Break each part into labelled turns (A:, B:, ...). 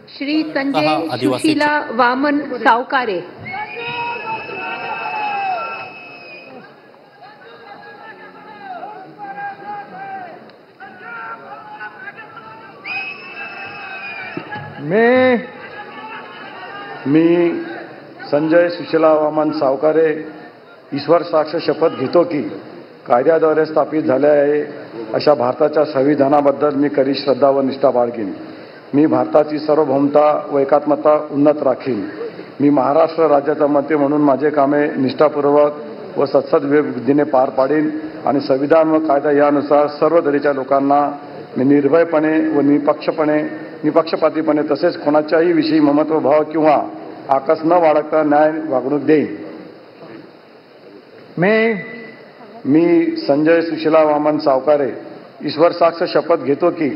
A: श्री संजय सुशीला वामन सावकारे।
B: मी संजय सुशीला वामन सावकारे ईश्वर साक्ष शपथ घेतो की कायद्याद्वारे स्थापित झाले आहे अशा भारताच्या संविधानाबद्दल मी खरी श्रद्धा व निष्ठा बाळगीन। मी भारताची सार्वभौमता व एकात्मता उन्नत राखीन। मी महाराष्ट्र राज्याचा मंत्री म्हणून माझे कामे निष्ठापूर्वक व सत्सद्विधीने पार पाडीन आणि संविधान व कायदा यानुसार सर्व दरीच्या लोकांना मी निर्भयपणे व निपक्षपातीपणे तसेच कोणाच्याही विषयी ममत्वभाव किंवा आकस न बाळगता न्याय वागणूक देईन। मी संजय सुशीला वामन सावकारे ईश्वर साक्ष शपथ घेतो की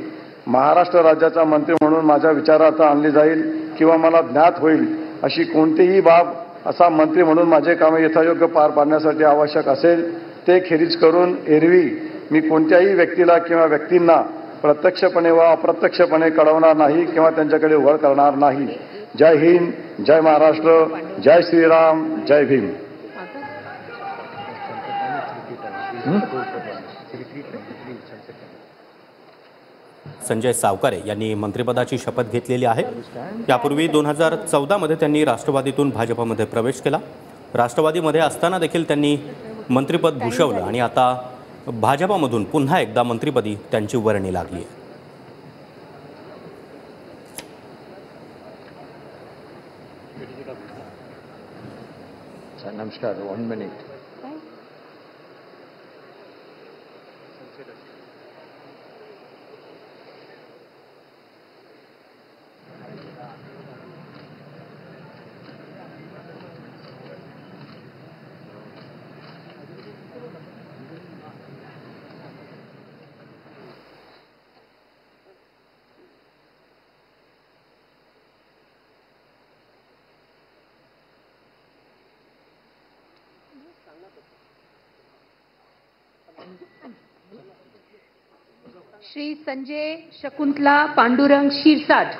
B: महाराष्ट्र राज्याचा मंत्री म्हणून माझ्या विचारार्थ आणली जाईल किंवा मला ज्ञात होईल अशी कोणतीही बाब असा मंत्री म्हणून माझे कामे यथायोग्य पार पाडण्यासाठी आवश्यक असेल ते खेरीज करून एरवी मी कोणत्याही व्यक्तीला किंवा व्यक्तींना प्रत्यक्षपणे व अप्रत्यक्षपणे कळवणार नाही किंवा त्यांच्याकडे वर करणार नाही। जय हिंद, जय महाराष्ट्र, जय श्रीराम, जय भीम।
C: संजय सावकारे यांनी मंत्रिपदाची शपथ घेतलेली आहे। यापूर्वी 2014 मध्ये त्यांनी राष्ट्रवादीतून भाजपमध्ये प्रवेश केला। राष्ट्रवादीमध्ये असताना देखील त्यांनी मंत्रिपद भूषवलं आणि आता भाजपमधून पुन्हा एकदा मंत्रिपदी त्यांची वर्णी लागली आहे।
B: नमस्कार, 1 मिनिट।
A: श्री संजय शकुंतला पांडुरंग शिरसाट।